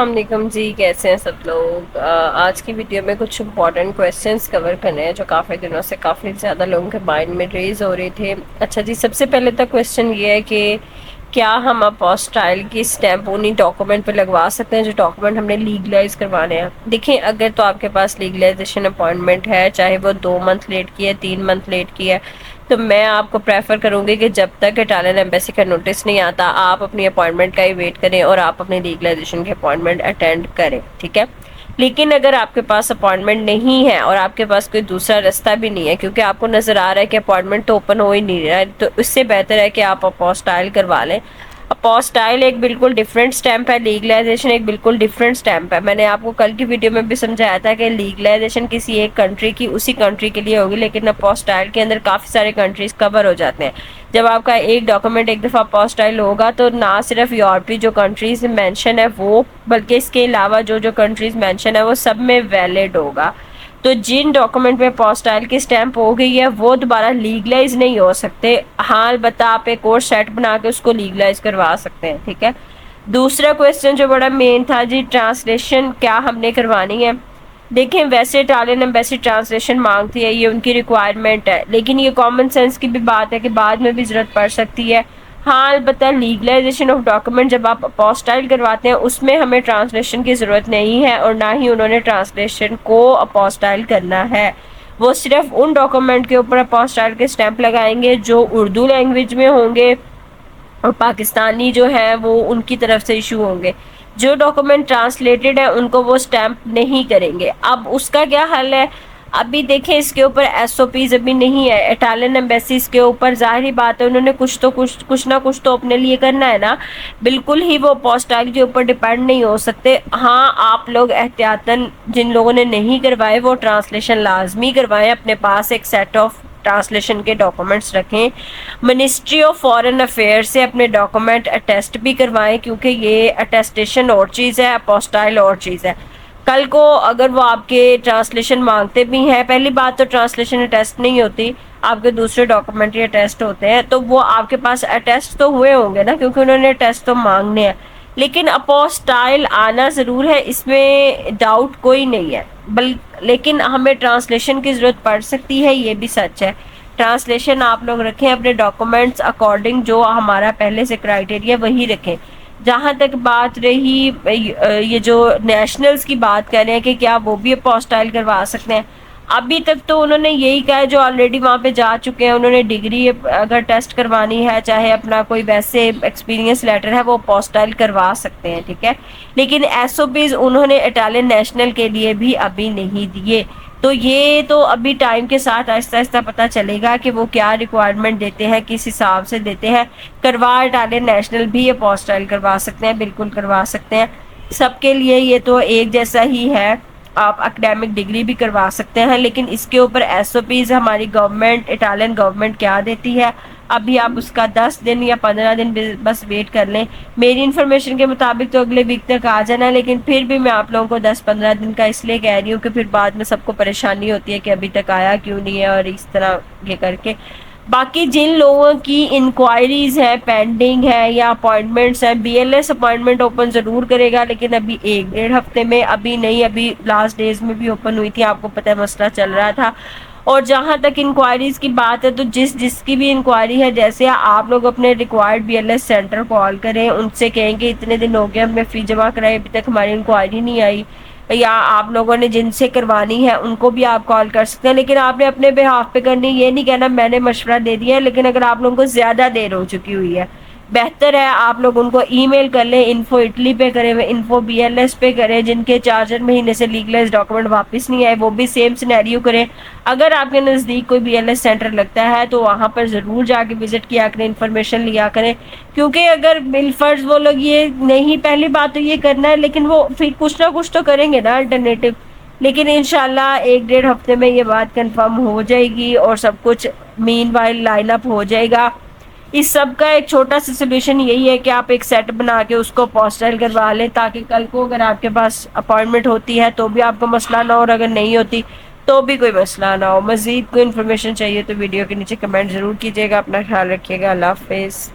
السلام علیکم جی، کیسے ہیں سب لوگ؟ آج کی ویڈیو میں کچھ امپورٹنٹ کویسچنس کور کرنے ہیں جو کافی دنوں سے کافی زیادہ لوگوں کے مائنڈ میں ریز ہو رہے تھے۔ اچھا جی، سب سے پہلے تو کویسچن یہ ہے کہ کیا ہم اپوسٹائل کی اسٹیمپ انہی ڈاکومنٹ پہ لگوا سکتے ہیں جو ڈاکومنٹ ہم نے لیگلائز کروانے ہیں؟ دیکھیں، اگر تو آپ کے پاس لیگلائزیشن اپوائنٹمنٹ ہے، چاہے وہ 2 منتھ لیٹ کی ہے، 3 منتھ لیٹ کی ہے، تو میں آپ کو پریفر کروں گی کہ جب تک اٹالین ایمبیسی کا نوٹس نہیں آتا آپ اپنی اپوائنٹمنٹ کا ہی ویٹ کریں اور آپ اپنی لیگلائزیشن کی اپوائنٹمنٹ اٹینڈ کریں، ٹھیک ہے؟ لیکن اگر آپ کے پاس اپوائنٹمنٹ نہیں ہے اور آپ کے پاس کوئی دوسرا رستہ بھی نہیں ہے، کیونکہ آپ کو نظر آ رہا ہے کہ اپوائنٹمنٹ تو اوپن ہو ہی نہیں رہا ہے، تو اس سے بہتر ہے کہ آپ اپوسٹائل کروا لیں۔ اپوسٹائل ایک بالکل ڈیفرنٹ سٹیمپ ہے، لیگلائزیشن ایک بالکل ڈیفرنٹ سٹیمپ ہے۔ میں نے آپ کو کل کی ویڈیو میں بھی سمجھایا تھا کہ لیگلائزیشن کسی ایک کنٹری کی اسی کنٹری کے لیے ہوگی، لیکن اپوسٹائل کے اندر کافی سارے کنٹریز کور ہو جاتے ہیں۔ جب آپ کا ایک ڈاکومنٹ ایک دفعہ اپوسٹائل ہوگا تو نہ صرف یورپی جو کنٹریز مینشن ہے وہ، بلکہ اس کے علاوہ جو کنٹریز مینشن ہے وہ سب میں ویلڈ ہوگا۔ تو جن ڈاکومنٹ پہ اپوسٹائل کی سٹیمپ ہو گئی ہے وہ دوبارہ لیگلائز نہیں ہو سکتے، ہاں البتہ آپ ایک اور سیٹ بنا کے اس کو لیگلائز کروا سکتے ہیں، ٹھیک ہے؟ دوسرا کویسچن جو بڑا مین تھا جی، ٹرانسلیشن کیا ہم نے کروانی ہے؟ دیکھیں، ویسے اٹالین ایمبیسی ٹرانسلیشن مانگتی ہے، یہ ان کی ریکوائرمنٹ ہے، لیکن یہ کامن سینس کی بھی بات ہے کہ بعد میں بھی ضرورت پڑ سکتی ہے۔ ہاں البتہ لیگلائزیشن آف ڈاکومنٹ جب آپ اپوسٹائل کرواتے ہیں اس میں ہمیں ٹرانسلیشن کی ضرورت نہیں ہے، اور نہ ہی انہوں نے ٹرانسلیشن کو اپوسٹائل کرنا ہے۔ وہ صرف ان ڈاکومنٹ کے اوپر اپوسٹائل کے سٹیمپ لگائیں گے جو اردو لینگویج میں ہوں گے اور پاکستانی جو ہے وہ ان کی طرف سے ایشو ہوں گے۔ جو ڈاکومنٹ ٹرانسلیٹڈ ہے ان کو وہ سٹیمپ نہیں کریں گے۔ اب اس کا کیا حل ہے؟ ابھی دیکھیں، اس کے اوپر ایس او پیز ابھی نہیں ہے، اٹالین ایمبیسی اس کے اوپر ظاہری بات ہے انہوں نے کچھ نہ کچھ تو اپنے لیے کرنا ہے نا، بالکل ہی وہ اپوسٹائل کے اوپر ڈیپینڈ نہیں ہو سکتے۔ ہاں آپ لوگ احتیاطاً جن لوگوں نے نہیں کروائے وہ ٹرانسلیشن لازمی کروائیں، اپنے پاس ایک سیٹ آف ٹرانسلیشن کے ڈاکومنٹس رکھیں، منسٹری آف فارن افیئر سے اپنے ڈاکومنٹ اٹیسٹ بھی کروائیں، کیونکہ یہ اٹیسٹیشن اور چیز ہے، اپوسٹائل اور چیز ہے۔ کل کو اگر وہ آپ کے ٹرانسلیشن مانگتے بھی ہیں، پہلی بات تو ٹرانسلیشن اٹیسٹ نہیں ہوتی، آپ کے دوسرے ڈاکومنٹ ہی اٹیسٹ ہوتے ہیں، تو وہ آپ کے پاس اٹیسٹ تو ہوئے ہوں گے نا، کیونکہ انہوں نے اٹیسٹ تو مانگنے ہیں، لیکن اپوسٹائل آنا ضرور ہے، اس میں ڈاؤٹ کوئی نہیں ہے، لیکن ہمیں ٹرانسلیشن کی ضرورت پڑ سکتی ہے، یہ بھی سچ ہے۔ ٹرانسلیشن آپ لوگ رکھیں اپنے ڈاکومنٹس اکارڈنگ جو ہمارا پہلے سے کرائیٹیریا وہی رکھیں۔ جہاں تک بات رہی یہ جو نیشنلز کی بات کر رہے ہیں کہ کیا وہ بھی اپوسٹائل کروا سکتے ہیں، ابھی تک تو انہوں نے یہی کہا ہے جو آلریڈی وہاں پہ جا چکے ہیں، انہوں نے ڈگری اگر ٹیسٹ کروانی ہے، چاہے اپنا کوئی ویسے ایکسپیرینس لیٹر ہے، وہ اپوسٹائل کروا سکتے ہیں، ٹھیک ہے؟ لیکن ایس او پیز انہوں نے اٹالین نیشنل کے لیے بھی ابھی نہیں دیے، تو یہ تو ابھی ٹائم کے ساتھ آہستہ آہستہ پتہ چلے گا کہ وہ کیا ریکوائرمنٹ دیتے ہیں، کس حساب سے دیتے ہیں۔ کروا اٹالین نیشنل بھی اپوسٹائل کروا سکتے ہیں، بالکل کروا سکتے ہیں، سب کے لیے یہ تو ایک جیسا ہی ہے۔ آپ اکیڈیمک ڈگری بھی کروا سکتے ہیں، لیکن اس کے اوپر ایس او پیز ہماری گورنمنٹ، اٹالین گورنمنٹ کیا دیتی ہے، ابھی آپ اس کا 10 دن یا 15 دن بس ویٹ کر لیں۔ میری انفارمیشن کے مطابق تو اگلے ویک تک آ جانا ہے، لیکن پھر بھی میں آپ لوگوں کو 10-15 دن کا اس لیے کہہ رہی ہوں کہ پھر بعد میں سب کو پریشانی ہوتی ہے کہ ابھی تک آیا کیوں نہیں ہے، اور اس طرح یہ کر کے۔ باقی جن لوگوں کی انکوائریز ہیں، پینڈنگ ہے یا اپوائنٹمنٹس ہیں، B L S appointment open ضرور کرے گا، لیکن ابھی 1-1.5 ہفتے میں، ابھی نہیں، ابھی لاسٹ ڈیز میں بھی اوپن ہوئی تھی، آپ کو پتہ ہے مسئلہ چل رہا تھا۔ اور جہاں تک انکوائریز کی بات ہے تو جس کی بھی انکوائری ہے، جیسے آپ لوگ اپنے required B L S centre call کریں، ان سے کہیں کہ اتنے دن ہو گئے ہم نے فی جمع کرائی، ابھی تک ہماری انکوائری نہیں آئی، یا آپ لوگوں نے جن سے کروانی ہے ان کو بھی آپ کال کر سکتے ہیں، لیکن آپ نے اپنے بہاف پہ کرنی، یہ نہیں کہنا میں نے مشورہ دے دیا ہے، لیکن اگر آپ لوگوں کو زیادہ دیر ہو چکی ہوئی ہے، بہتر ہے آپ لوگ ان کو ای میل کر لیں، انفو اٹلی پہ کریں، انفو بی ایل ایس پہ کریں، جن کے 4 مہینے سے لیگلائز ڈاکومنٹ واپس نہیں آئے وہ بھی سیم سینیریو کریں۔ اگر آپ کے نزدیک کوئی بی ایل ایس سینٹر لگتا ہے تو وہاں پر ضرور جا کے وزٹ کیا کریں، انفارمیشن لیا کریں، کیونکہ اگر بالفرض وہ لوگ یہ نہیں، پہلی بات تو یہ کرنا ہے، لیکن وہ پھر کچھ نہ کچھ تو کریں گے نا الٹرنیٹو، لیکن انشاءاللہ 1-1.5 ہفتے میں یہ بات کنفرم ہو جائے گی اور سب کچھ مین وائل لائن اپ ہو جائے گا۔ اس سب کا ایک چھوٹا سا سولوشن یہی ہے کہ آپ ایک سیٹ بنا کے اس کو اپوسٹائل کروا لیں، تاکہ کل کو اگر آپ کے پاس اپوائنٹمنٹ ہوتی ہے تو بھی آپ کو مسئلہ نہ ہو، اور اگر نہیں ہوتی تو بھی کوئی مسئلہ نہ ہو۔ مزید کوئی انفارمیشن چاہیے تو ویڈیو کے نیچے کمنٹ ضرور کیجیے گا۔ اپنا خیال رکھیے گا۔ اللہ حافظ۔